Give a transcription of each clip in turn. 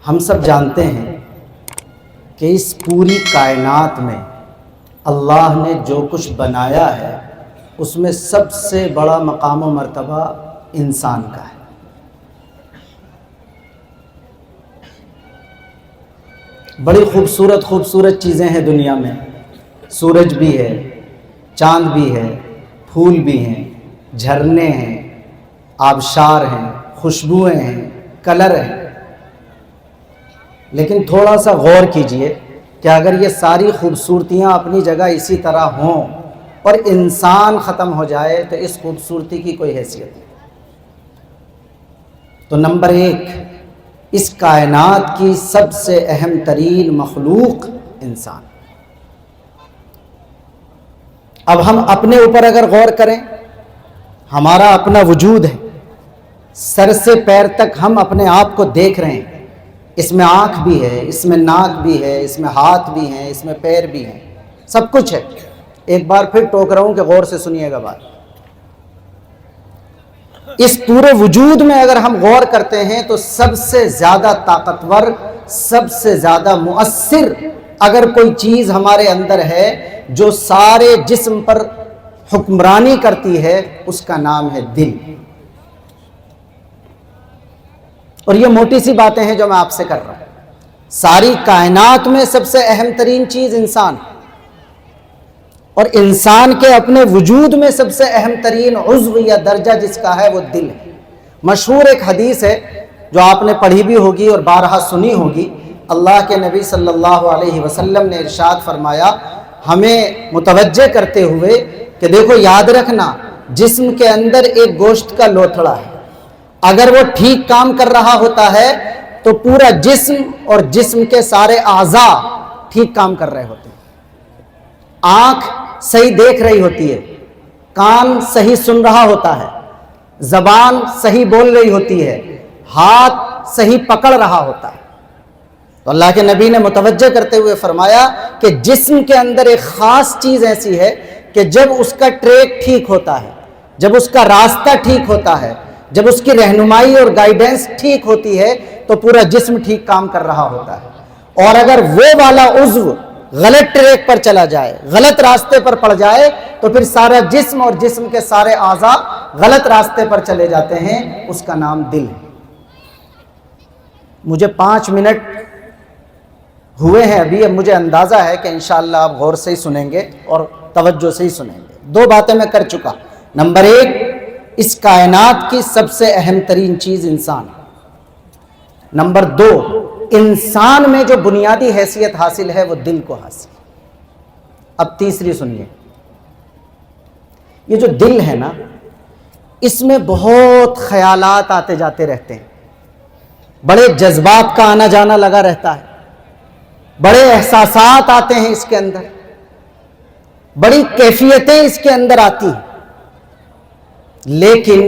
ہم سب جانتے ہیں کہ اس پوری کائنات میں اللہ نے جو کچھ بنایا ہے اس میں سب سے بڑا مقام و مرتبہ انسان کا ہے۔ بڑی خوبصورت خوبصورت چیزیں ہیں دنیا میں، سورج بھی ہے، چاند بھی ہے، پھول بھی ہیں، جھرنے ہیں، آبشار ہیں، خوشبوئیں ہیں، کلر ہیں۔ لیکن تھوڑا سا غور کیجئے کہ اگر یہ ساری خوبصورتیاں اپنی جگہ اسی طرح ہوں اور انسان ختم ہو جائے تو اس خوبصورتی کی کوئی حیثیت نہیں۔ تو نمبر 1، اس کائنات کی سب سے اہم ترین مخلوق انسان۔ اب ہم اپنے اوپر اگر غور کریں، ہمارا اپنا وجود ہے، سر سے پیر تک ہم اپنے آپ کو دیکھ رہے ہیں، اس میں آنکھ بھی ہے، اس میں ناک بھی ہے، اس میں ہاتھ بھی ہیں، اس میں پیر بھی ہیں، سب کچھ ہے۔ ایک بار پھر ٹوک رہا ہوں کہ غور سے سنیے گا بات۔ اس پورے وجود میں اگر ہم غور کرتے ہیں تو سب سے زیادہ طاقتور، سب سے زیادہ مؤثر اگر کوئی چیز ہمارے اندر ہے جو سارے جسم پر حکمرانی کرتی ہے، اس کا نام ہے دل۔ اور یہ موٹی سی باتیں ہیں جو میں آپ سے کر رہا ہوں۔ ساری کائنات میں سب سے اہم ترین چیز انسان، اور انسان کے اپنے وجود میں سب سے اہم ترین عضو یا درجہ جس کا ہے وہ دل ہے۔ مشہور ایک حدیث ہے جو آپ نے پڑھی بھی ہوگی اور بارہا سنی ہوگی۔ اللہ کے نبی صلی اللہ علیہ وسلم نے ارشاد فرمایا، ہمیں متوجہ کرتے ہوئے کہ دیکھو یاد رکھنا، جسم کے اندر ایک گوشت کا لوتھڑا ہے، اگر وہ ٹھیک کام کر رہا ہوتا ہے تو پورا جسم اور جسم کے سارے اعضاء ٹھیک کام کر رہے ہوتے ہیں۔ آنکھ صحیح دیکھ رہی ہوتی ہے، کان صحیح سن رہا ہوتا ہے، زبان صحیح بول رہی ہوتی ہے، ہاتھ صحیح پکڑ رہا ہوتا ہے۔ تو اللہ کے نبی نے متوجہ کرتے ہوئے فرمایا کہ جسم کے اندر ایک خاص چیز ایسی ہے کہ جب اس کا ٹریک ٹھیک ہوتا ہے، جب اس کا راستہ ٹھیک ہوتا ہے، جب اس کی رہنمائی اور گائیڈنس ٹھیک ہوتی ہے تو پورا جسم ٹھیک کام کر رہا ہوتا ہے۔ اور اگر وہ والا عضو غلط ٹریک پر چلا جائے، غلط راستے پر پڑ جائے تو پھر سارا جسم اور جسم کے سارے اعضاء غلط راستے پر چلے جاتے ہیں، اس کا نام دل ہے۔ مجھے 5 منٹ ہوئے ہیں ابھی، اب مجھے اندازہ ہے کہ انشاءاللہ آپ غور سے ہی سنیں گے اور توجہ سے ہی سنیں گے۔ 2 باتیں میں کر چکا۔ نمبر 1، اس کائنات کی سب سے اہم ترین چیز انسان۔ نمبر 2، انسان میں جو بنیادی حیثیت حاصل ہے وہ دل کو حاصل۔ اب تیسری سنیے، یہ جو دل ہے نا، اس میں بہت خیالات آتے جاتے رہتے ہیں، بڑے جذبات کا آنا جانا لگا رہتا ہے، بڑے احساسات آتے ہیں اس کے اندر، بڑی کیفیتیں اس کے اندر آتی ہیں۔ لیکن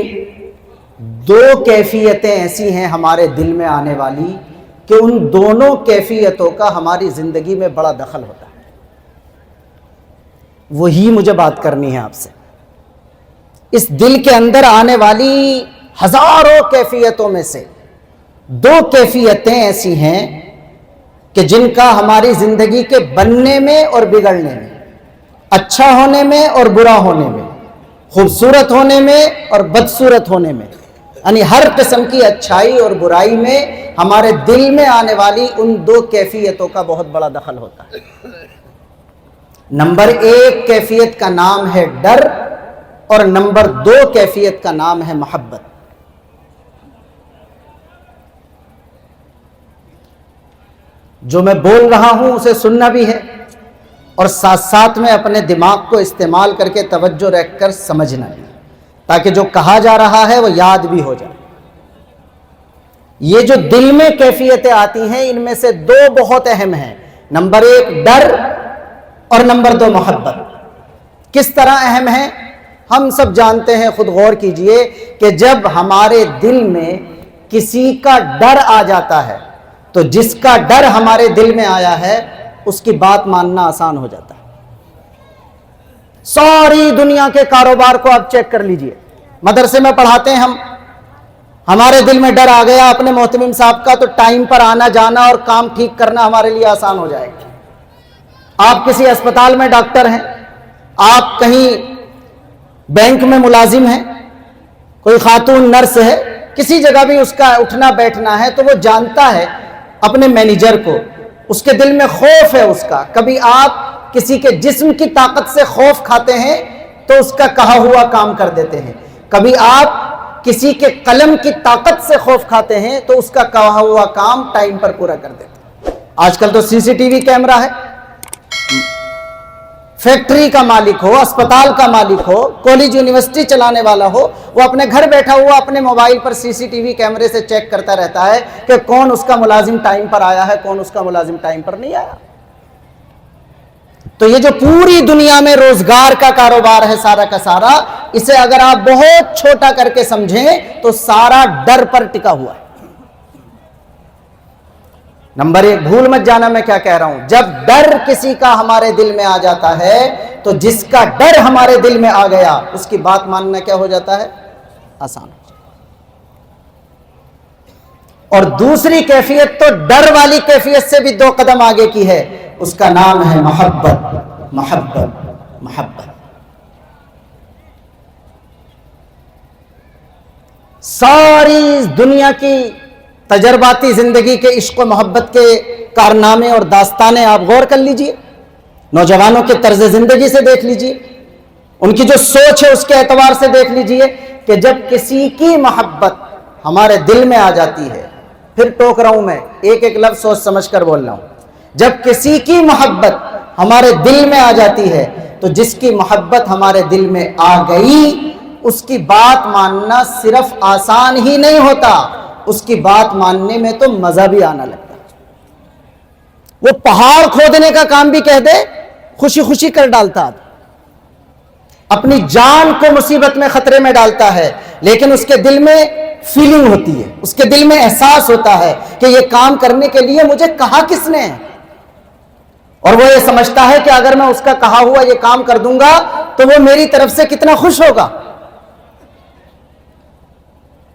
2 کیفیتیں ایسی ہیں ہمارے دل میں آنے والی کہ ان دونوں کیفیتوں کا ہماری زندگی میں بڑا دخل ہوتا ہے۔ وہی مجھے بات کرنی ہے آپ سے۔ اس دل کے اندر آنے والی ہزاروں کیفیتوں میں سے 2 کیفیتیں ایسی ہیں کہ جن کا ہماری زندگی کے بننے میں اور بگڑنے میں، اچھا ہونے میں اور برا ہونے میں، خوبصورت ہونے میں اور بدصورت ہونے میں، یعنی ہر قسم کی اچھائی اور برائی میں ہمارے دل میں آنے والی ان 2 کیفیتوں کا بہت بڑا دخل ہوتا ہے۔ نمبر 1 کیفیت کا نام ہے ڈر، اور نمبر 2 کیفیت کا نام ہے محبت۔ جو میں بول رہا ہوں اسے سننا بھی ہے اور ساتھ ساتھ میں اپنے دماغ کو استعمال کر کے توجہ رکھ کر سمجھنا بھی، تاکہ جو کہا جا رہا ہے وہ یاد بھی ہو جائے۔ یہ جو دل میں کیفیتیں آتی ہیں ان میں سے 2 بہت اہم ہیں۔ نمبر 1 ڈر اور نمبر 2 محبت۔ کس طرح اہم ہیں ہم سب جانتے ہیں، خود غور کیجئے کہ جب ہمارے دل میں کسی کا ڈر آ جاتا ہے تو جس کا ڈر ہمارے دل میں آیا ہے اس کی بات ماننا آسان ہو جاتا ہے۔ ساری دنیا کے کاروبار کو آپ چیک کر لیجئے، مدرسے میں پڑھاتے ہیں ہمارے دل میں ڈر آ گیا اپنے محتمم صاحب کا، تو ٹائم پر آنا جانا اور کام ٹھیک کرنا ہمارے لیے آسان ہو جائے گا۔ آپ کسی اسپتال میں ڈاکٹر ہیں، آپ کہیں بینک میں ملازم ہیں، کوئی خاتون نرس ہے، کسی جگہ بھی اس کا اٹھنا بیٹھنا ہے تو وہ جانتا ہے اپنے مینیجر کو، اس کے دل میں خوف ہے اس کا۔ کبھی آپ کسی کے جسم کی طاقت سے خوف کھاتے ہیں تو اس کا کہا ہوا کام کر دیتے ہیں، کبھی آپ کسی کے قلم کی طاقت سے خوف کھاتے ہیں تو اس کا کہا ہوا کام ٹائم پر پورا کر دیتے ہیں۔ آج کل تو سی سی ٹی وی کیمرہ ہے، فیکٹری کا مالک ہو، اسپتال کا مالک ہو، کالج یونیورسٹی چلانے والا ہو، وہ اپنے گھر بیٹھا ہوا اپنے موبائل پر سی سی ٹی وی کیمرے سے چیک کرتا رہتا ہے کہ کون اس کا ملازم ٹائم پر آیا ہے، کون اس کا ملازم ٹائم پر نہیں آیا۔ تو یہ جو پوری دنیا میں روزگار کا کاروبار ہے سارا کا سارا، اسے اگر آپ بہت چھوٹا کر کے سمجھیں تو سارا ڈر پر ٹکا ہوا ہے۔ نمبر 1 بھول مت جانا میں کیا کہہ رہا ہوں، جب ڈر کسی کا ہمارے دل میں آ جاتا ہے تو جس کا ڈر ہمارے دل میں آ گیا اس کی بات ماننا کیا ہو جاتا ہے؟ آسان ہو جاتا ہے۔ اور دوسری کیفیت تو ڈر والی کیفیت سے بھی 2 قدم آگے کی ہے، اس کا نام ہے محبت، محبت، محبت۔ ساری دنیا کی تجرباتی زندگی کے عشق و محبت کے کارنامے اور داستانیں آپ غور کر لیجئے، نوجوانوں کے طرز زندگی سے دیکھ لیجئے، ان کی جو سوچ ہے اس کے اعتبار سے دیکھ لیجئے کہ جب کسی کی محبت ہمارے دل میں آ جاتی ہے، پھر ٹوک رہا ہوں میں، ایک ایک لفظ سوچ سمجھ کر بول رہا ہوں، جب کسی کی محبت ہمارے دل میں آ جاتی ہے تو جس کی محبت ہمارے دل میں آ گئی اس کی بات ماننا صرف آسان ہی نہیں ہوتا، اس کی بات ماننے میں تو مزہ بھی آنا لگتا ہے۔ وہ پہاڑ کھودنے کا کام بھی کہہ دے خوشی خوشی کر ڈالتا ہے، اپنی جان کو مصیبت میں خطرے میں ڈالتا ہے، لیکن اس کے دل میں فیلنگ ہوتی ہے، اس کے دل میں احساس ہوتا ہے کہ یہ کام کرنے کے لیے مجھے کہا کس نے ہے، اور وہ یہ سمجھتا ہے کہ اگر میں اس کا کہا ہوا یہ کام کر دوں گا تو وہ میری طرف سے کتنا خوش ہوگا۔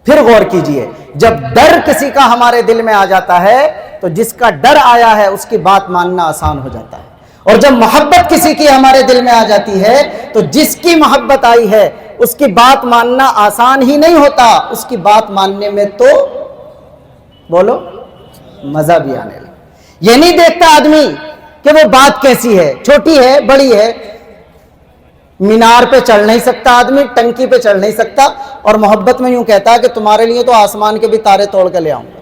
پھر غور کیجئے، جب ڈر کسی کا ہمارے دل میں آ جاتا ہے تو جس کا ڈر آیا ہے اس کی بات ماننا آسان ہو جاتا ہے، اور جب محبت کسی کی ہمارے دل میں آ جاتی ہے تو جس کی محبت آئی ہے اس کی بات ماننا آسان ہی نہیں ہوتا، اس کی بات ماننے میں تو بولو مزہ بھی آنے لگا۔ یہ نہیں دیکھتا آدمی کہ وہ بات کیسی ہے، چھوٹی ہے بڑی ہے، مینار پہ چڑھ نہیں سکتا آدمی، ٹنکی پہ چڑھ نہیں سکتا، اور محبت میں یوں کہتا ہے کہ تمہارے لیے تو آسمان کے بھی تارے توڑ کے لے آؤں گا۔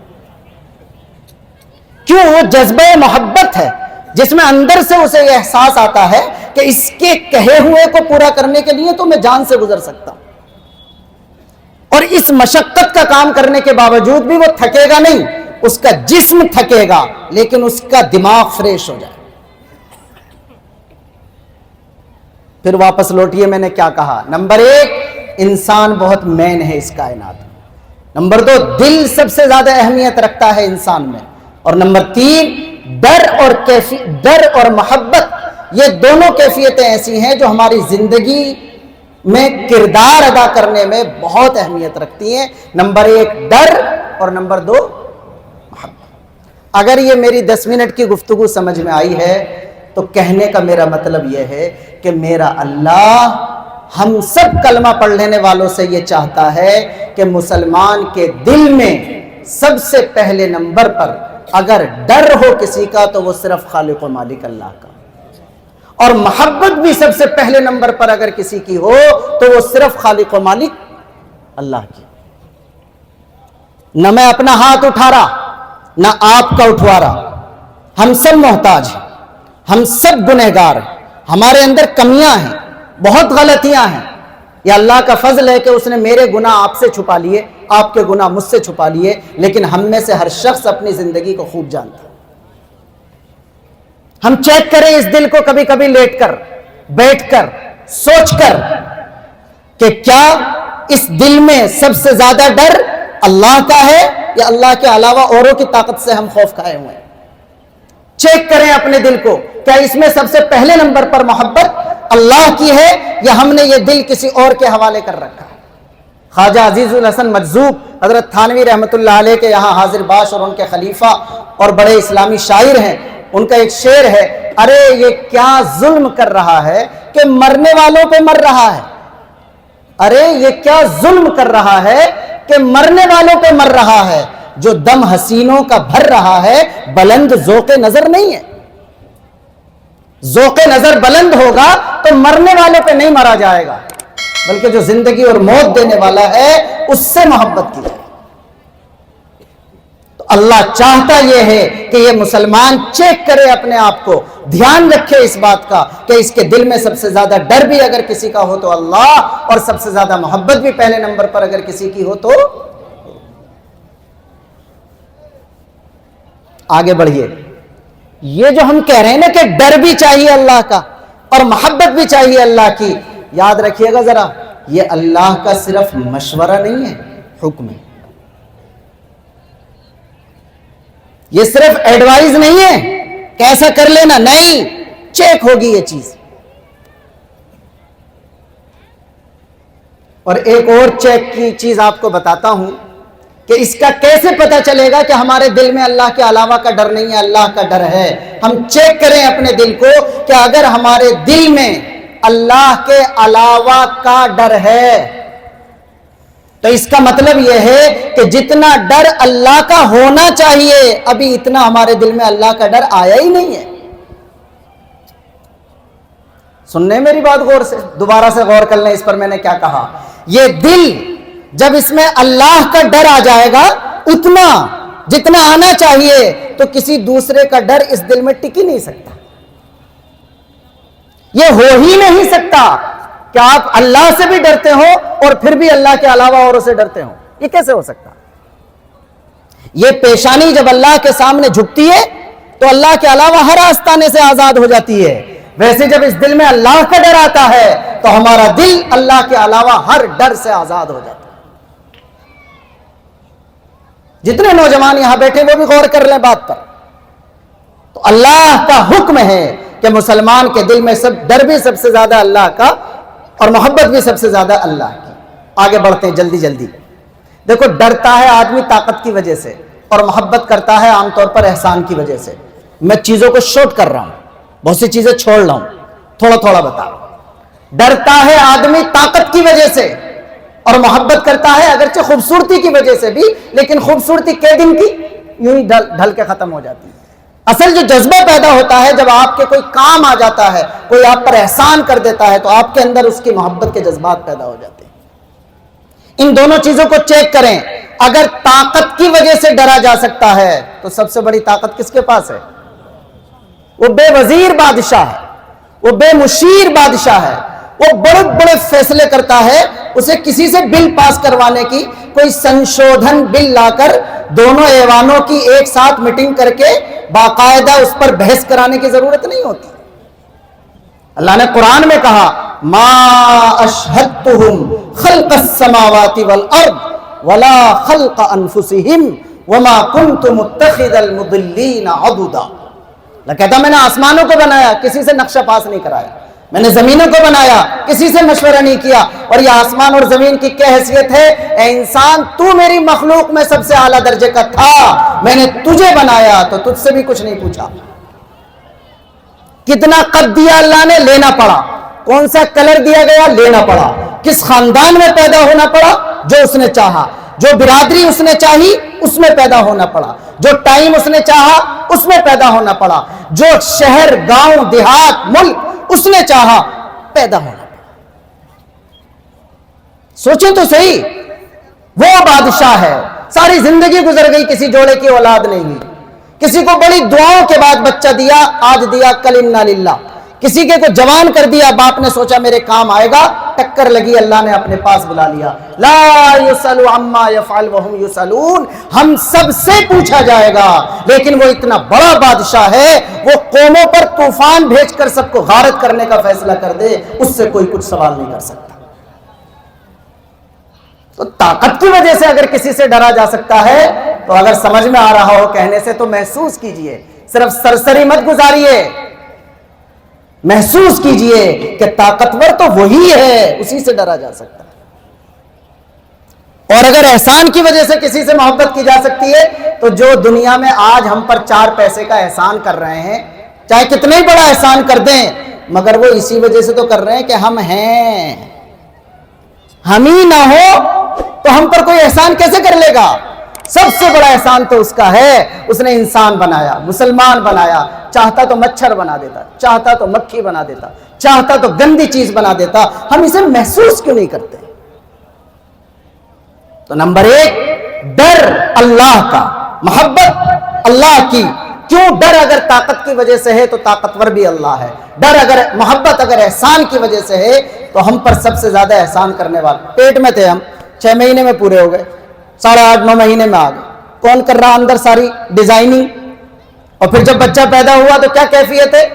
کیوں؟ وہ جذبہ محبت ہے جس میں اندر سے اسے یہ احساس آتا ہے کہ اس کے کہے ہوئے کو پورا کرنے کے لیے تو میں جان سے گزر سکتا ہوں، اور اس مشقت کا کام کرنے کے باوجود بھی وہ تھکے گا نہیں، اس کا جسم تھکے گا لیکن اس کا دماغ فریش ہو جائے۔ پھر واپس لوٹیے، میں نے کیا کہا؟ نمبر 1 انسان بہت مین ہے اس کائنات میں، نمبر 2 دل سب سے زیادہ اہمیت رکھتا ہے انسان میں، اور نمبر 3 ڈر اور محبت، یہ دونوں کیفیتیں ایسی ہیں جو ہماری زندگی میں کردار ادا کرنے میں بہت اہمیت رکھتی ہیں۔ نمبر 1 ڈر اور نمبر 2 محبت۔ اگر یہ میری 10 منٹ کی گفتگو سمجھ میں آئی ہے تو کہنے کا میرا مطلب یہ ہے کہ میرا اللہ ہم سب کلمہ پڑھ لینے والوں سے یہ چاہتا ہے کہ مسلمان کے دل میں سب سے پہلے نمبر پر اگر ڈر ہو کسی کا تو وہ صرف خالق و مالک اللہ کا، اور محبت بھی سب سے پہلے نمبر پر اگر کسی کی ہو تو وہ صرف خالق و مالک اللہ کی۔ نہ میں اپنا ہاتھ اٹھا رہا نہ آپ کا اٹھوا رہا، ہم سب محتاج ہیں، ہم سب گنہگار ہیں، ہمارے اندر کمیاں ہیں، بہت غلطیاں ہیں۔ یہ اللہ کا فضل ہے کہ اس نے میرے گناہ آپ سے چھپا لیے، آپ کے گناہ مجھ سے چھپا لیے، لیکن ہم میں سے ہر شخص اپنی زندگی کو خوب جانتا ہے۔ ہم چیک کریں اس دل کو کبھی کبھی لیٹ کر، بیٹھ کر، سوچ کر کہ کیا اس دل میں سب سے زیادہ ڈر اللہ کا ہے یا اللہ کے علاوہ اوروں کی طاقت سے ہم خوف کھائے ہوئے ہیں۔ چیک کریں اپنے دل کو، کیا اس میں سب سے پہلے نمبر پر محبت اللہ کی ہے یا ہم نے یہ دل کسی اور کے حوالے کر رکھا ہے؟ خواجہ عزیز الحسن مجذوب حضرت تھانوی رحمۃ اللہ علیہ کے یہاں حاضر باش اور ان کے خلیفہ اور بڑے اسلامی شاعر ہیں، ان کا ایک شعر ہے، ارے یہ کیا ظلم کر رہا ہے کہ مرنے والوں پہ مر رہا ہے، ارے یہ کیا ظلم کر رہا ہے کہ مرنے والوں پہ مر رہا ہے، جو دم حسینوں کا بھر رہا ہے بلند ذوق نظر نہیں ہے۔ ذوق نظر بلند ہوگا تو مرنے والوں پہ نہیں مرا جائے گا، بلکہ جو زندگی اور موت دینے والا ہے اس سے محبت کی جائے۔ تو اللہ چاہتا یہ ہے کہ یہ مسلمان چیک کرے اپنے آپ کو، دھیان رکھے اس بات کا کہ اس کے دل میں سب سے زیادہ ڈر بھی اگر کسی کا ہو تو اللہ، اور سب سے زیادہ محبت بھی پہلے نمبر پر اگر کسی کی ہو تو۔ آگے بڑھیے، یہ جو ہم کہہ رہے ہیں نا کہ ڈر بھی چاہیے اللہ کا اور محبت بھی چاہیے اللہ کی، یاد رکھیے گا ذرا، یہ اللہ کا صرف مشورہ نہیں ہے، حکم ہے۔ یہ صرف ایڈوائز نہیں ہے کیسا کر لینا، نہیں، چیک ہوگی یہ چیز۔ اور ایک اور چیک کی چیز آپ کو بتاتا ہوں کہ اس کا کیسے پتہ چلے گا کہ ہمارے دل میں اللہ کے علاوہ کا ڈر نہیں ہے، اللہ کا ڈر ہے۔ ہم چیک کریں اپنے دل کو کہ اگر ہمارے دل میں اللہ کے علاوہ کا ڈر ہے تو اس کا مطلب یہ ہے کہ جتنا ڈر اللہ کا ہونا چاہیے ابھی اتنا ہمارے دل میں اللہ کا ڈر آیا ہی نہیں ہے۔ سننے میری بات غور سے، دوبارہ سے غور کر لیں اس پر میں نے کیا کہا۔ یہ دل جب اس میں اللہ کا ڈر آ جائے گا اتنا جتنا آنا چاہیے تو کسی دوسرے کا ڈر اس دل میں ٹک ہی نہیں سکتا، یہ ہو ہی نہیں سکتا کہ آپ اللہ سے بھی ڈرتے ہو اور پھر بھی اللہ کے علاوہ اوروں سے ڈرتے ہو، یہ کیسے ہو سکتا؟ یہ پیشانی جب اللہ کے سامنے جھکتی ہے تو اللہ کے علاوہ ہر آستانے سے آزاد ہو جاتی ہے، ویسے جب اس دل میں اللہ کا ڈر آتا ہے تو ہمارا دل اللہ کے علاوہ ہر ڈر سے آزاد ہو جاتا ہے۔ جتنے نوجوان یہاں بیٹھے وہ بھی غور کر لیں بات پر۔ تو اللہ کا حکم ہے کہ مسلمان کے دل میں سب ڈر بھی سب سے زیادہ اللہ کا اور محبت بھی سب سے زیادہ اللہ کی۔ آگے بڑھتے ہیں جلدی جلدی۔ دیکھو، ڈرتا ہے آدمی طاقت کی وجہ سے اور محبت کرتا ہے عام طور پر احسان کی وجہ سے۔ میں چیزوں کو شارٹ کر رہا ہوں، بہت سی چیزیں چھوڑ رہا ہوں، تھوڑا تھوڑا بتا رہا ہوں۔ ڈرتا ہے آدمی طاقت کی وجہ سے اور محبت کرتا ہے اگرچہ خوبصورتی کی وجہ سے بھی، لیکن خوبصورتی کے دن کی یوں ہی ڈھل کے ختم ہو جاتی ہے۔ اصل جو جذبہ پیدا ہوتا ہے جب آپ کے کوئی کام آ جاتا ہے، کوئی آپ پر احسان کر دیتا ہے تو آپ کے اندر اس کی محبت کے جذبات پیدا ہو جاتے ہیں۔ ان دونوں چیزوں کو چیک کریں۔ اگر طاقت کی وجہ سے ڈرا جا سکتا ہے تو سب سے بڑی طاقت کس کے پاس ہے؟ وہ بے وزیر بادشاہ ہے، وہ بے مشیر بادشاہ ہے، وہ بڑے بڑے فیصلے کرتا ہے۔ اسے کسی سے بل پاس کروانے کی، کوئی سنشودھن بل لا کر دونوں ایوانوں کی ایک ساتھ میٹنگ کر کے باقاعدہ اس پر بحث کرانے کی ضرورت نہیں ہوتی۔ اللہ نے قرآن میں کہا ما اشہدتہم خلق السماوات والارض ولا خلق انفسہم وما کنت متخذ المضلین عضدا۔ اللہ کہتا میں نے آسمانوں کو بنایا، کسی سے نقشہ پاس نہیں کرایا، میں نے زمینوں کو بنایا، کسی سے مشورہ نہیں کیا، اور یہ آسمان اور زمین کی کیا حیثیت ہے؟ اے انسان، تو میری مخلوق میں سب سے اعلیٰ درجے کا تھا، میں نے تجھے بنایا تو تجھ سے بھی کچھ نہیں پوچھا۔ کتنا قد دیا اللہ نے، لینا پڑا۔ کون سا کلر دیا گیا، لینا پڑا۔ کس خاندان میں پیدا ہونا پڑا، جو اس نے چاہا۔ جو برادری اس نے چاہی اس میں پیدا ہونا پڑا۔ جو ٹائم اس نے چاہا اس میں پیدا ہونا پڑا۔ جو شہر، گاؤں، دیہات، ملک اس نے چاہا پیدا ہونا پڑا۔ سوچیں تو صحیح، وہ بادشاہ ہے، ساری زندگی گزر گئی، کسی جوڑے کی اولاد نہیں ہوئی، کسی کو بڑی دعاؤں کے بعد بچہ دیا، آج دیا، کل انا للہ، کسی کے کو جوان کر دیا، باپ نے سوچا میرے کام آئے گا، ٹکر لگی، اللہ نے اپنے پاس بلا لیا۔ لا یسأل عما یفعل وہم یسألون، ہم سب سے پوچھا جائے گا، لیکن وہ اتنا بڑا بادشاہ ہے، وہ قوموں پر طوفان بھیج کر سب کو غارت کرنے کا فیصلہ کر دے، اس سے کوئی کچھ سوال نہیں کر سکتا۔ تو طاقت کی وجہ سے اگر کسی سے ڈرا جا سکتا ہے تو اگر سمجھ میں آ رہا ہو کہنے سے تو محسوس کیجئے، صرف سرسری مت گزاریے، محسوس کیجئے کہ طاقتور تو وہی ہے، اسی سے ڈرا جا سکتا ہے۔ اور اگر احسان کی وجہ سے کسی سے محبت کی جا سکتی ہے تو جو دنیا میں آج ہم پر 4 پیسے کا احسان کر رہے ہیں، چاہے کتنا ہی بڑا احسان کر دیں، مگر وہ اسی وجہ سے تو کر رہے ہیں کہ ہم ہیں. ہم ہی نہ ہو تو ہم پر کوئی احسان کیسے کر لے گا؟ سب سے بڑا احسان تو اس کا ہے، اس نے انسان بنایا، مسلمان بنایا. چاہتا تو مچھر بنا دیتا، چاہتا تو مکھی بنا دیتا، چاہتا تو گندی چیز بنا دیتا. ہم اسے محسوس کیوں نہیں کرتے؟ تو نمبر 1 ڈر اللہ کا، محبت اللہ کی. کیوں؟ ڈر اگر طاقت کی وجہ سے ہے تو طاقتور بھی اللہ ہے. ڈر اگر محبت اگر احسان کی وجہ سے ہے تو ہم پر سب سے زیادہ احسان کرنے والا. پیٹ میں تھے ہم، 6 مہینے میں پورے ہو گئے، 8.5-9 مہینے میں آ گئے. کون کر رہا اندر ساری ڈیزائننگ؟ اور پھر جب بچہ پیدا ہوا تو کیا کیفیت ہے؟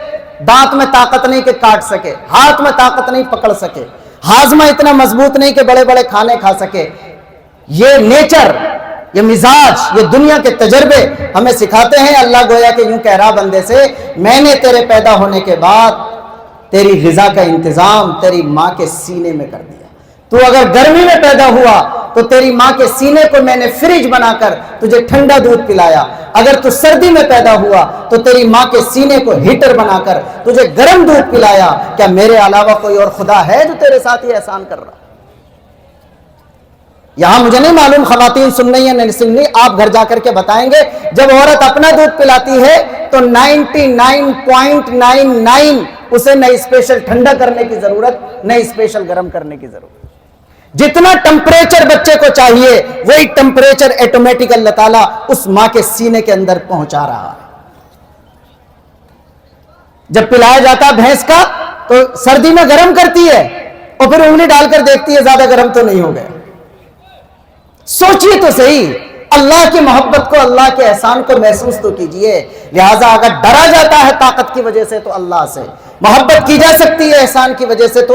دانت میں طاقت نہیں کہ کاٹ سکے، ہاتھ میں طاقت نہیں پکڑ سکے، ہاضمہ اتنا مضبوط نہیں کہ بڑے بڑے کھانے کھا سکے. یہ نیچر، یہ مزاج، یہ دنیا کے تجربے ہمیں سکھاتے ہیں. اللہ گویا کہ یوں کہہ رہا بندے سے، میں نے تیرے پیدا ہونے کے بعد تیری غذا کا انتظام تیری ماں کے سینے میں کر دیا. تو اگر گرمی میں پیدا ہوا تو تیری ماں کے سینے کو میں نے فریج بنا کر تجھے ٹھنڈا دودھ پلایا. اگر تو سردی میں پیدا ہوا تو تیری ماں کے سینے کو ہیٹر بنا کر تجھے گرم دودھ پلایا. کیا میرے علاوہ کوئی اور خدا ہے جو تیرے ساتھ یہ احسان کر رہا؟ یہاں مجھے نہیں معلوم خواتین سن رہی ہیں نہیں سن رہی، آپ گھر جا کر کے بتائیں گے. جب عورت اپنا دودھ پلاتی ہے تو 99.99 اسے نہ اسپیشل ٹھنڈا کرنے کی ضرورت، نہ اسپیشل گرم کرنے کی ضرورت. جتنا ٹمپریچر بچے کو چاہیے وہی ٹمپریچر آٹومیٹک اللہ تعالیٰ اس ماں کے سینے کے اندر پہنچا رہا ہے. جب پلایا جاتا بھینس کا تو سردی میں گرم کرتی ہے اور پھر انگلی ڈال کر دیکھتی ہے زیادہ گرم تو نہیں ہو گئے. سوچیے تو صحیح، اللہ کی محبت کو، اللہ کے احسان کو محسوس تو کیجئے. لہٰذا اگر ڈرا جاتا ہے طاقت کی وجہ سے تو اللہ سے، محبت کی جا سکتی ہے احسان کی وجہ سے تو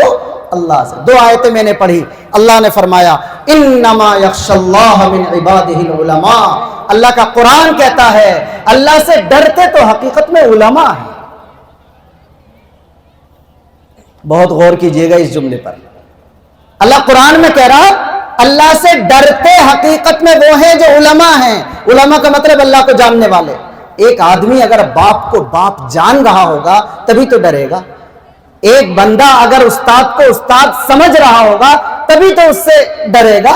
اللہ سے. 2 آیتیں میں نے پڑھی. اللہ نے فرمایا انما یخشی اللہ من عبادہ العلماء. اللہ کا قرآن کہتا ہے اللہ سے ڈرتے تو حقیقت میں علماء ہیں. بہت غور کیجئے گا اس جملے پر. اللہ قرآن میں کہہ رہا اللہ سے ڈرتے حقیقت میں وہ ہیں جو علماء ہیں. علماء کا مطلب اللہ کو جاننے والے. ایک آدمی اگر باپ کو باپ جان رہا ہوگا تبھی تو ڈرے گا. ایک بندہ اگر استاد کو استاد سمجھ رہا ہوگا تبھی تو اس سے ڈرے گا.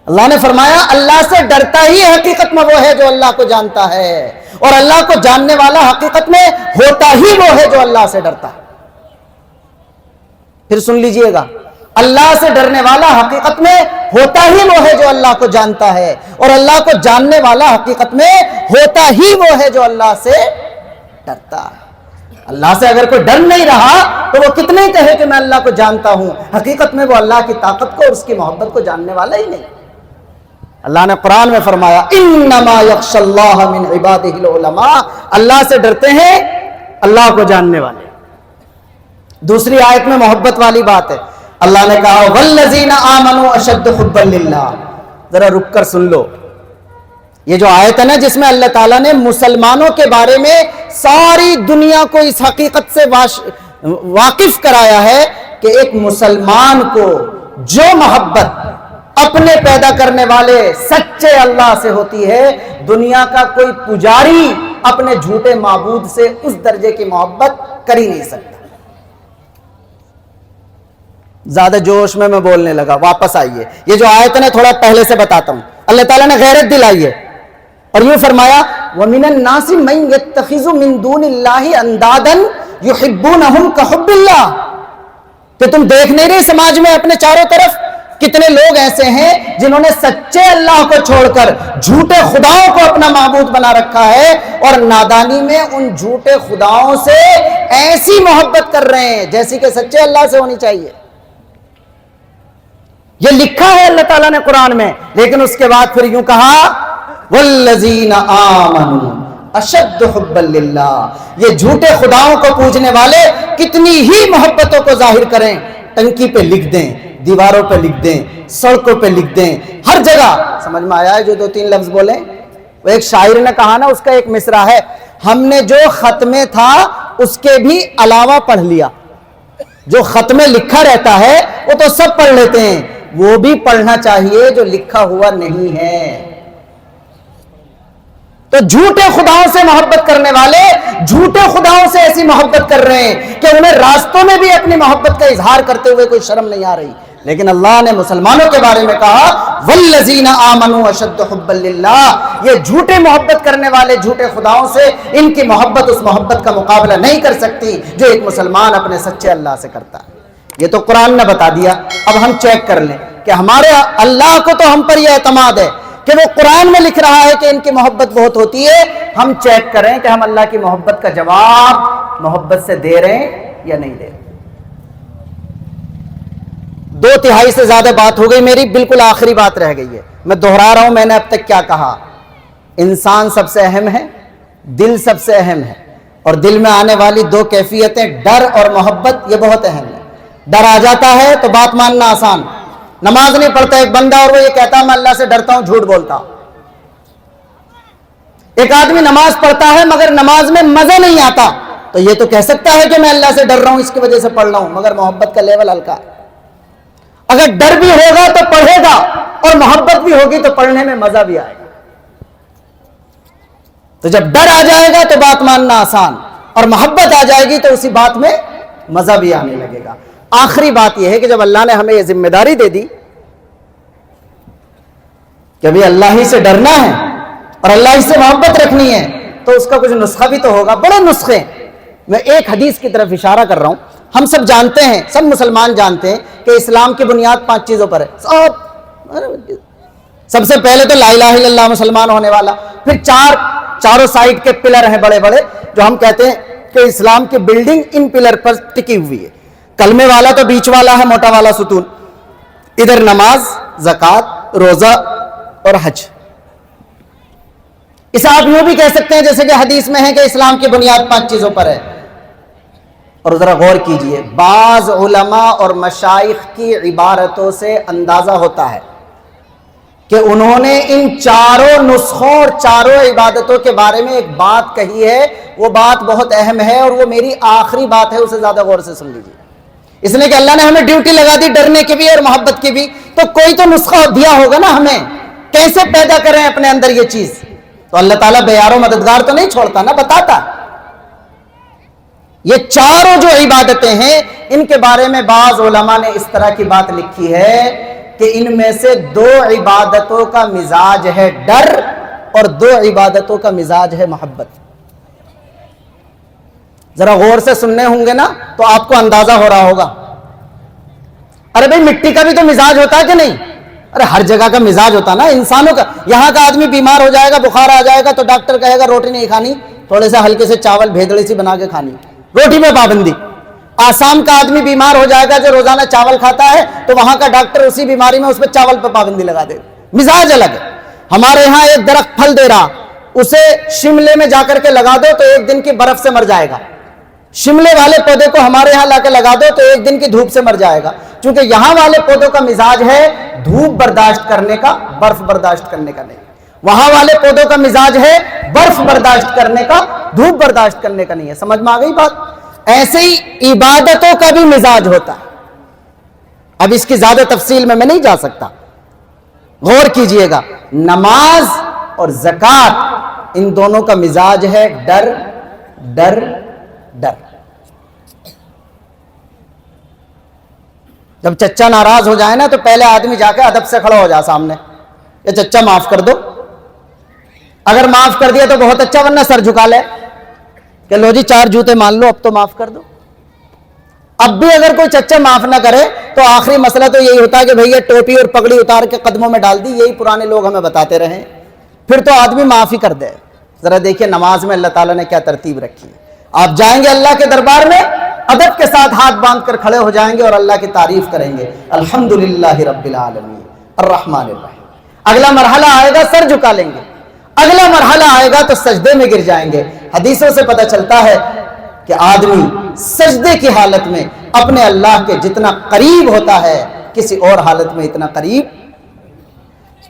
اللہ نے فرمایا اللہ سے ڈرتا ہی حقیقت میں وہ ہے جو اللہ کو جانتا ہے، اور اللہ کو جاننے والا حقیقت میں ہوتا ہی وہ ہے جو اللہ سے ڈرتا ہے. پھر سن لیجئے گا، اللہ سے ڈرنے والا حقیقت میں ہوتا ہی وہ ہے جو اللہ کو جانتا ہے، اور اللہ کو جاننے والا حقیقت میں ہوتا ہی وہ ہے جو اللہ سے ڈرتا ہے. اللہ سے اگر کوئی ڈر نہیں رہا تو وہ کتنے کہے کہ میں اللہ کو جانتا ہوں، حقیقت میں وہ اللہ کی طاقت کو اور اس کی محبت کو جاننے والا ہی نہیں. اللہ نے قرآن میں فرمایا انما یخشی اللہ من عبادہ العلماء. اللہ سے ڈرتے ہیں اللہ کو جاننے والے. دوسری آیت میں محبت والی بات ہے. اللہ نے کہا والذین آمنوا اشد حبا للہ. ذرا رک کر سن لو. یہ جو آیت ہے نا جس میں اللہ تعالیٰ نے مسلمانوں کے بارے میں ساری دنیا کو اس حقیقت سے واقف کرایا ہے کہ ایک مسلمان کو جو محبت اپنے پیدا کرنے والے سچے اللہ سے ہوتی ہے، دنیا کا کوئی پجاری اپنے جھوٹے معبود سے اس درجے کی محبت کر ہی نہیں سکتا. زیادہ جوش میں بولنے لگا، واپس آئیے. یہ جو آیت ہے تھوڑا پہلے سے بتاتا ہوں. اللہ تعالیٰ نے غیرت دلائی ہے اور یوں فرمایا وَمِنَ النَّاسِ مَن يَتَّخِذُ مِن دُونِ اللَّهِ أَندَادًا يُحِبُّونَهُمْ كَحُبِّ اللَّهِ. کہ تم دیکھ نہیں رہے سماج میں اپنے چاروں طرف کتنے لوگ ایسے ہیں جنہوں نے سچے اللہ کو چھوڑ کر جھوٹے خداؤں کو اپنا معبود بنا رکھا ہے، اور نادانی میں ان جھوٹے خداؤں سے ایسی محبت کر رہے ہیں جیسی کہ سچے اللہ سے ہونی چاہیے. یہ لکھا ہے اللہ تعالیٰ نے قرآن میں، لیکن اس کے بعد پھر یوں کہا والذین آمنوا اشد حبا للہ. یہ جھوٹے خداؤں کو پوجنے والے کتنی ہی محبتوں کو ظاہر کریں، ٹنکی پہ لکھ دیں، دیواروں پہ لکھ دیں، سڑکوں پہ لکھ دیں، ہر جگہ. سمجھ میں آیا ہے جو 2-3 لفظ بولیں؟ وہ ایک شاعر نے کہا نا، اس کا ایک مصرع ہے، ہم نے جو خط میں تھا اس کے بھی علاوہ پڑھ لیا. جو خط میں لکھا رہتا ہے وہ تو سب پڑھ لیتے ہیں، وہ بھی پڑھنا چاہیے جو لکھا ہوا نہیں ہے۔ تو جھوٹے خداؤں سے محبت کرنے والے جھوٹے خداؤں سے ایسی محبت کر رہے ہیں کہ انہیں راستوں میں بھی اپنی محبت کا اظہار کرتے ہوئے کوئی شرم نہیں آ رہی، لیکن اللہ نے مسلمانوں کے بارے میں کہا والذین آمنوا اشد حبا للہ، یہ جھوٹے محبت کرنے والے جھوٹے خداؤں سے ان کی محبت اس محبت کا مقابلہ نہیں کر سکتی جو ایک مسلمان اپنے سچے اللہ سے کرتا ہے۔ یہ تو قرآن نے بتا دیا، اب ہم چیک کر لیں کہ ہمارے اللہ کو تو ہم پر یہ اعتماد ہے کہ وہ قرآن میں لکھ رہا ہے کہ ان کی محبت بہت ہوتی ہے، ہم چیک کریں کہ ہم اللہ کی محبت کا جواب محبت سے دے رہے ہیں یا نہیں دے رہے۔ 2/3 سے زیادہ بات ہو گئی میری، بالکل آخری بات رہ گئی ہے، میں دہرا رہا ہوں میں نے اب تک کیا کہا۔ انسان سب سے اہم ہے، دل سب سے اہم ہے، اور دل میں آنے والی 2 کیفیتیں ڈر اور محبت، یہ بہت اہم ہے۔ ڈر آ جاتا ہے تو بات ماننا آسان، نماز نہیں پڑھتا ایک بندہ اور وہ یہ کہتا میں اللہ سے ڈرتا ہوں، جھوٹ بولتا۔ ایک آدمی نماز پڑھتا ہے مگر نماز میں مزہ نہیں آتا، تو یہ تو کہہ سکتا ہے کہ میں اللہ سے ڈر رہا ہوں اس کی وجہ سے پڑھ رہا ہوں، مگر محبت کا لیول ہلکا ہے۔ اگر ڈر بھی ہوگا تو پڑھے گا، اور محبت بھی ہوگی تو پڑھنے میں مزہ بھی آئے گا۔ تو جب ڈر آ جائے گا تو بات ماننا آسان، اور محبت آ جائے گی تو اسی بات میں مزہ بھی آنے لگے گا۔ آخری بات یہ ہے کہ جب اللہ نے ہمیں یہ ذمہ داری دے دی کہ ابھی اللہ ہی سے ڈرنا ہے اور اللہ ہی سے محبت رکھنی ہے، تو اس کا کچھ نسخہ بھی تو ہوگا، بڑے نسخے۔ میں ایک حدیث کی طرف اشارہ کر رہا ہوں، ہم سب جانتے ہیں، سب مسلمان جانتے ہیں کہ اسلام کی بنیاد 5 چیزوں پر ہے۔ سب سے پہلے تو لا الہ الا اللہ، مسلمان ہونے والا، پھر چاروں سائڈ کے پلر ہیں بڑے بڑے، جو ہم کہتے ہیں کہ اسلام کی بلڈنگ ان پلر پر ٹکی ہوئی ہے۔ کلمے والا تو بیچ والا ہے، موٹا والا ستون، ادھر نماز، زکوٰۃ، روزہ اور حج۔ اسے آپ یوں بھی کہہ سکتے ہیں جیسے کہ حدیث میں ہے کہ اسلام کی بنیاد 5 چیزوں پر ہے۔ اور ذرا غور کیجئے، بعض علماء اور مشائخ کی عبارتوں سے اندازہ ہوتا ہے کہ انہوں نے ان چاروں نسخوں اور چاروں عبادتوں کے بارے میں ایک بات کہی ہے، وہ بات بہت اہم ہے، اور وہ میری آخری بات ہے، اسے زیادہ غور سے سن لیجیے۔ اس لیے کہ اللہ نے ہمیں ڈیوٹی لگا دی ڈرنے کی بھی اور محبت کی بھی، تو کوئی تو نسخہ دیا ہوگا نا ہمیں، کیسے پیدا کریں اپنے اندر یہ چیز۔ تو اللہ تعالیٰ بے یار و مددگار تو نہیں چھوڑتا نا، بتاتا۔ یہ چاروں جو عبادتیں ہیں ان کے بارے میں بعض علماء نے اس طرح کی بات لکھی ہے کہ ان میں سے 2 عبادتوں کا مزاج ہے ڈر، اور 2 عبادتوں کا مزاج ہے محبت۔ ذرا غور سے سننے ہوں گے نا تو آپ کو اندازہ ہو رہا ہوگا۔ ارے بھائی مٹی کا بھی تو مزاج ہوتا ہے کہ نہیں؟ ارے ہر جگہ کا مزاج ہوتا نا، انسانوں کا۔ یہاں کا آدمی بیمار ہو جائے گا، بخار آ جائے گا تو ڈاکٹر کہے گا روٹی نہیں کھانی، تھوڑے سے ہلکے سے چاول بھیدڑی سی بنا کے کھانی، روٹی میں پابندی۔ آسام کا آدمی بیمار ہو جائے گا جو روزانہ چاول کھاتا ہے تو وہاں کا ڈاکٹر اسی بیماری میں اس پہ چاول پہ پابندی لگا دے گا۔ مزاج الگ ہے۔ ہمارے یہاں ایک درخت پھل دے رہا، اسے شملے میں جا کر کے لگا دو تو 1 دن کی برف سے مر جائے گا۔ شملے والے پودے کو ہمارے یہاں لا کے لگا دو تو 1 دن کی دھوپ سے مر جائے گا، چونکہ یہاں والے پودوں کا مزاج ہے دھوپ برداشت کرنے کا، برف برداشت کرنے کا نہیں۔ وہاں والے پودوں کا مزاج ہے برف برداشت کرنے کا، دھوپ برداشت کرنے کا نہیں ہے۔ سمجھ میں آ گئی بات؟ ایسے ہی عبادتوں کا بھی مزاج ہوتا ہے۔ اب اس کی زیادہ تفصیل میں نہیں جا سکتا، غور کیجئے گا۔ نماز اور زکوٰۃ ان دونوں کا مزاج ہے ڈر ڈر ڈر۔ جب چچا ناراض ہو جائے نا تو پہلے آدمی جا کے ادب سے کھڑا ہو جائے سامنے، یہ چچا معاف کر دو، اگر معاف کر دیا تو بہت اچھا، ورنہ سر جھکا لے کہ لو جی 4 جوتے مان لو، اب تو معاف کر دو۔ اب بھی اگر کوئی چچا معاف نہ کرے تو آخری مسئلہ تو یہی ہوتا ہے کہ بھئی یہ ٹوپی اور پگڑی اتار کے قدموں میں ڈال دی، یہی پرانے لوگ ہمیں بتاتے رہے، پھر تو آدمی معاف ہی کر دے۔ ذرا دیکھیے نماز میں اللہ تعالیٰ نے کیا ترتیب رکھی ہے۔ آپ جائیں گے اللہ کے دربار میں، ادب کے ساتھ ہاتھ باندھ کر کھڑے ہو جائیں گے اور اللہ کی تعریف کریں گے، الحمدللہ رب العالمین الرحمن الرحیم۔ اگلا مرحلہ آئے گا سر جھکا لیں گے، اگلا مرحلہ آئے گا تو سجدے میں گر جائیں گے۔ حدیثوں سے پتہ چلتا ہے کہ آدمی سجدے کی حالت میں اپنے اللہ کے جتنا قریب ہوتا ہے کسی اور حالت میں اتنا قریب۔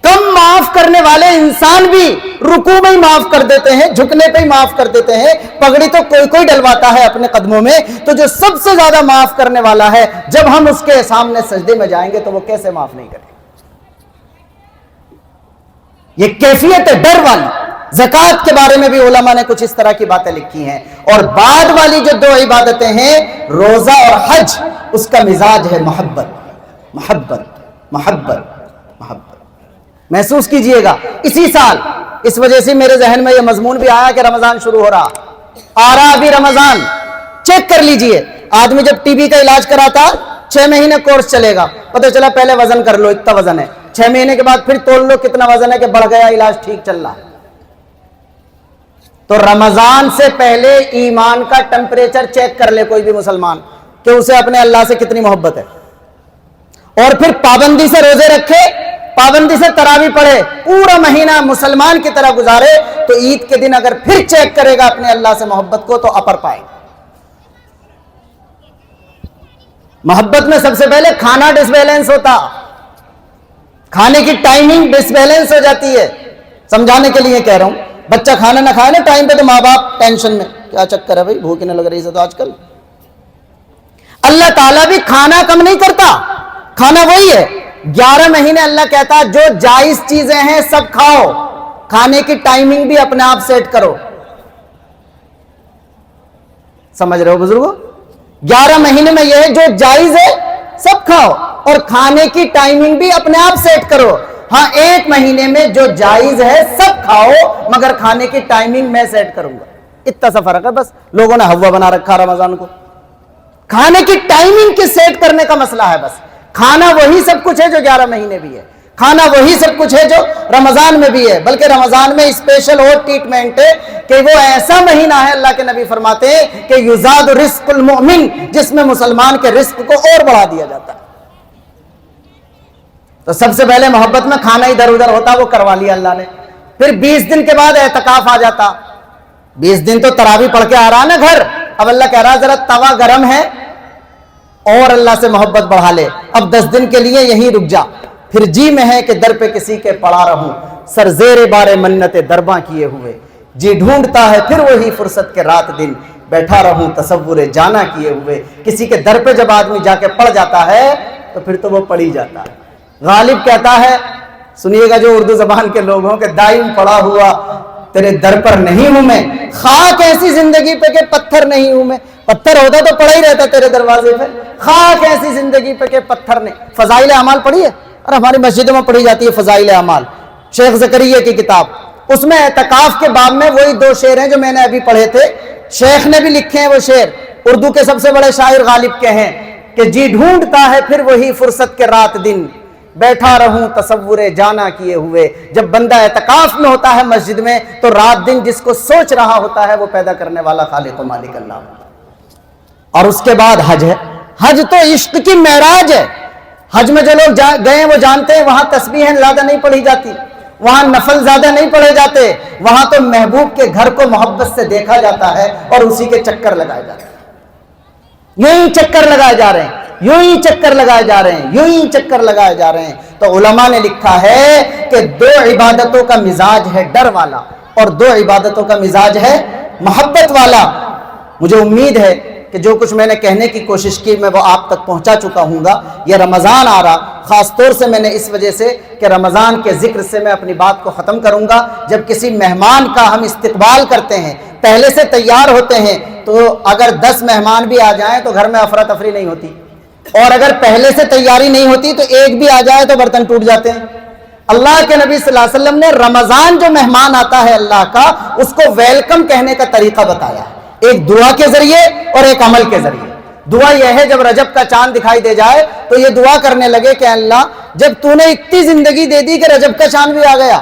کم معاف کرنے والے انسان بھی رکوع میں ہی معاف کر دیتے ہیں, جھکنے پہ ہی معاف کر دیتے ہیں. پگڑی تو کوئی کوئی ڈلواتا ہے اپنے قدموں میں, تو جو سب سے زیادہ معاف کرنے والا ہے, جب ہم اس کے سامنے سجدے میں جائیں گے تو وہ کیسے معاف نہیں کرے؟ یہ کیفیت ہے ڈر والی. زکوٰۃ کے بارے میں بھی علماء نے کچھ اس طرح کی باتیں لکھی ہیں. اور بعد والی جو دو عبادتیں ہیں, روزہ اور حج, اس کا مزاج ہے محبت محبت محبت محبت. محسوس کیجئے گا اسی سال, اس وجہ سے میرے ذہن میں یہ مضمون بھی آیا کہ رمضان شروع ہو رہا, آ رہا ابھی رمضان. چیک کر لیجئے, آدمی جب ٹی بی کا علاج کراتا 6 مہینے کورس چلے گا, پتہ چلا پہلے وزن کر لو اتنا وزن ہے, 6 مہینے کے بعد پھر تول لو کتنا وزن ہے کہ بڑھ گیا, علاج ٹھیک چل رہا ہے. تو رمضان سے پہلے ایمان کا ٹمپریچر چیک کر لے کوئی بھی مسلمان کہ اسے اپنے اللہ سے کتنی محبت ہے, اور پھر پابندی سے روزے رکھے, پابندی سے تراویح پڑھے, پورا مہینہ مسلمان کی طرح گزارے, تو عید کے دن اگر پھر چیک کرے گا اپنے اللہ سے محبت کو تو اپر پائے. محبت میں سب سے پہلے کھانا ڈس بیلنس ہوتا, کھانے کی ٹائمنگ ڈس بیلنس ہو جاتی ہے. سمجھانے کے لیے کہہ رہا ہوں, بچہ کھانا نہ کھائے نا ٹائم پہ تو ماں باپ ٹینشن میں, کیا چکر ہے بھائی, بھوک نہ لگ رہی ہے تو آج کل. اللہ تعالیٰ بھی کھانا کم نہیں کرتا, کھانا وہی ہے. 11 مہینے اللہ کہتا جو جائز چیزیں ہیں سب کھاؤ, کھانے کی ٹائمنگ بھی اپنے آپ سیٹ کرو. سمجھ رہے ہو بزرگوں؟ 11 مہینے میں یہ ہے جو جائز ہے سب کھاؤ, اور کھانے کی ٹائمنگ بھی اپنے آپ سیٹ کرو. ہاں 1 مہینے میں جو جائز ہے سب کھاؤ, مگر کھانے کی ٹائمنگ میں سیٹ کروں گا. اتنا سا فرق ہے بس. لوگوں نے ہوا بنا رکھا رمضان کو, کھانے کی ٹائمنگ کے سیٹ کرنے کا مسئلہ ہے بس. کھانا وہی سب کچھ ہے جو 11 مہینے بھی ہے, کھانا وہی سب کچھ ہے جو رمضان میں بھی ہے, بلکہ رمضان میں اسپیشل اور ٹریٹمنٹ ہے کہ وہ ایسا مہینہ ہے, اللہ کے نبی فرماتے ہیں کہ یزاد رزق المؤمن, جس میں مسلمان کے رزق کو اور بڑھا دیا جاتا ہے. تو سب سے پہلے محبت میں کھانا ادھر ادھر ہوتا, وہ کروا لیا اللہ نے. پھر 20 دن کے بعد اعتکاف آ جاتا. 20 دن تو تراویح پڑھ کے آ رہا نا گھر, اب اللہ کہہ رہا ذرا توا گرم ہے اور اللہ سے محبت بڑھا لے, اب 10 دن کے لیے یہیں رک جا. پھر جی میں ہے کہ در پہ کسی کے پڑا رہوں, سر زیر بارے منت درباں کیے ہوئے, جی ڈھونڈتا ہے پھر وہی فرصت کے رات دن, بیٹھا رہوں تصور جانا کیے ہوئے. کسی کے در پہ جب آدمی جا کے پڑ جاتا ہے تو پھر تو وہ پڑ ہی جاتا ہے. غالب کہتا ہے, سنیے گا جو اردو زبان کے لوگ ہوں, کہ دائم پڑا ہوا تیرے در پر نہیں ہوں میں, خاک ایسی زندگی پہ کہ پتھر نہیں ہوں میں. پتھر ہوتا تو پڑا ہی رہتا تیرے دروازے پہ, خاک ایسی زندگی پہ کہ پتھر نہیں. فضائل اعمال پڑھی ہے, اور ہماری مسجدوں میں پڑھی جاتی ہے فضائل اعمال, شیخ زکریا کی کتاب. اس میں اعتکاف کے باب میں وہی 2 شعر ہیں جو میں نے ابھی پڑھے تھے, شیخ نے بھی لکھے ہیں وہ شعر, اردو کے سب سے بڑے شاعر غالب کے ہیں, کہ جی ڈھونڈتا ہے پھر وہی فرصت کے رات دن, بیٹھا رہوں تصور جانا کیے ہوئے. جب بندہ اعتکاف میں ہوتا ہے مسجد میں, تو رات دن جس کو سوچ رہا ہوتا ہے وہ پیدا کرنے والا خالق و مالک اللہ ہوتا ہے. اور اس کے بعد حج ہے. حج تو عشق کی معراج ہے. حج میں جو لوگ گئے وہ جانتے ہیں وہاں تسبیحیں زیادہ نہیں پڑھی جاتی, وہاں نفل زیادہ نہیں پڑھے جاتے, وہاں تو محبوب کے گھر کو محبت سے دیکھا جاتا ہے اور اسی کے چکر لگائے جاتے ہیں. یوں ہی چکر لگائے جا رہے ہیں, یوں ہی چکر لگائے جا رہے ہیں, یوں ہی چکر لگائے جا رہے ہیں. تو علماء نے لکھا ہے کہ 2 عبادتوں کا مزاج ہے ڈر والا, اور 2 عبادتوں کا مزاج ہے محبت والا. مجھے امید ہے کہ جو کچھ میں نے کہنے کی کوشش کی میں وہ آپ تک پہنچا چکا ہوں گا. یہ رمضان آ رہا, خاص طور سے میں نے اس وجہ سے کہ رمضان کے ذکر سے میں اپنی بات کو ختم کروں گا. جب کسی مہمان کا ہم استقبال کرتے ہیں, پہلے سے تیار ہوتے ہیں, تو اگر 10 مہمان بھی آ جائیں تو گھر میں افراتفری نہیں ہوتی, اور اگر پہلے سے تیاری نہیں ہوتی تو ایک بھی آ جائے تو برتن ٹوٹ جاتے ہیں. اللہ کے نبی صلی اللہ علیہ وسلم نے رمضان جو مہمان آتا ہے اللہ کا, اس کو ویلکم کہنے کا طریقہ بتایا, ایک دعا کے ذریعے اور ایک عمل کے ذریعے. دعا یہ ہے جب رجب کا چاند دکھائی دے جائے تو یہ دعا کرنے لگے کہ اللہ جب تو نے اتنی زندگی دے دی کہ رجب کا چاند بھی آ گیا,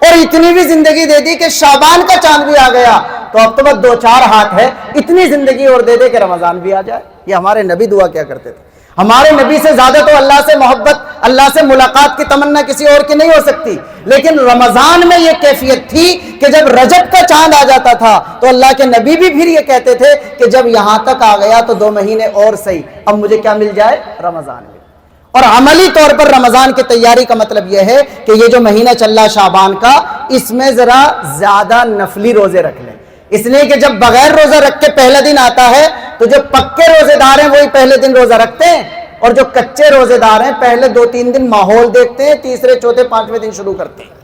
اور اتنی بھی زندگی دے دی کہ شعبان کا چاند بھی آ گیا, تو اب تو بس 2-4 ہاتھ ہے, اتنی زندگی اور دے دے کہ رمضان بھی آ جائے. یہ ہمارے نبی دعا کیا کرتے تھے. ہمارے نبی سے زیادہ تو اللہ سے محبت, اللہ سے ملاقات کی تمنا کسی اور کی نہیں ہو سکتی. لیکن رمضان میں یہ کیفیت تھی کہ جب رجب کا چاند آ جاتا تھا تو اللہ کے نبی بھی پھر یہ کہتے تھے کہ جب یہاں تک آ گیا تو 2 مہینے اور صحیح, اب مجھے کیا مل جائے, رمضان میں. اور عملی طور پر رمضان کی تیاری کا مطلب یہ ہے کہ یہ جو مہینہ چل رہا شعبان کا، اس میں ذرا زیادہ نفلی روزے رکھ لیں، اس لیے کہ جب بغیر روزہ رکھ کے پہلا دن آتا ہے تو جو پکے روزے دار ہیں وہی پہلے دن روزہ رکھتے ہیں، اور جو کچے روزے دار ہیں پہلے 2-3 دن ماحول دیکھتے ہیں، تیسرے چوتھے پانچویں دن شروع کرتے ہیں۔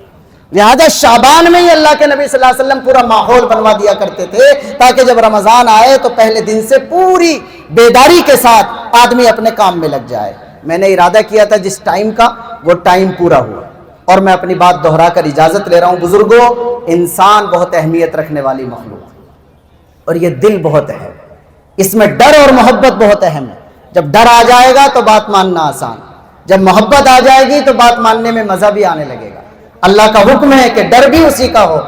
لہذا شعبان میں ہی اللہ کے نبی صلی اللہ علیہ وسلم پورا ماحول بنوا دیا کرتے تھے تاکہ جب رمضان آئے تو پہلے دن سے پوری بیداری کے ساتھ آدمی اپنے کام میں لگ جائے۔ میں نے ارادہ کیا تھا جس ٹائم کا، وہ ٹائم پورا ہوا، اور میں اپنی بات دہرا کر اجازت لے رہا ہوں۔ بزرگوں، انسان بہت اہمیت رکھنے والی مخلوق ہے، اور یہ دل بہت ہے، اس میں ڈر اور محبت بہت اہم ہے۔ جب ڈر آ جائے گا تو بات ماننا آسان، جب محبت آ جائے گی تو بات ماننے میں مزہ بھی آنے لگے گا۔ اللہ کا حکم ہے کہ ڈر بھی اسی کا ہو،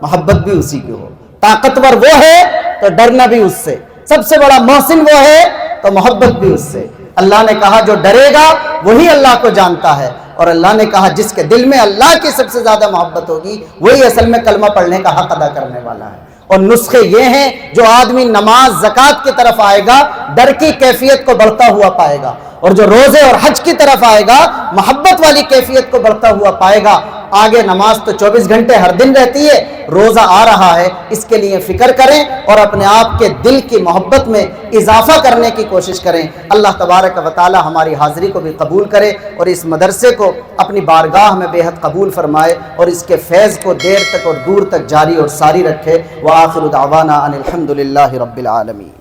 محبت بھی اسی کی ہو۔ طاقتور وہ ہے تو ڈرنا بھی اس سے، سب سے بڑا محسن وہ ہے تو محبت بھی اس سے۔ اللہ نے کہا جو ڈرے گا وہی اللہ کو جانتا ہے، اور اللہ نے کہا جس کے دل میں اللہ کی سب سے زیادہ محبت ہوگی وہی اصل میں کلمہ پڑھنے کا حق ادا کرنے والا ہے۔ اور نسخے یہ ہیں، جو آدمی نماز زکوٰۃ کی طرف آئے گا ڈر کی کیفیت کو بڑھتا ہوا پائے گا، اور جو روزے اور حج کی طرف آئے گا محبت والی کیفیت کو بڑھتا ہوا پائے گا۔ آگے نماز تو 24 گھنٹے ہر دن رہتی ہے، روزہ آ رہا ہے، اس کے لیے فکر کریں اور اپنے آپ کے دل کی محبت میں اضافہ کرنے کی کوشش کریں۔ اللہ تبارک و تعالی ہماری حاضری کو بھی قبول کرے، اور اس مدرسے کو اپنی بارگاہ میں بے حد قبول فرمائے، اور اس کے فیض کو دیر تک اور دور تک جاری اور ساری رکھے۔ وآخر دعوانا ان الحمد للہ رب العالمین۔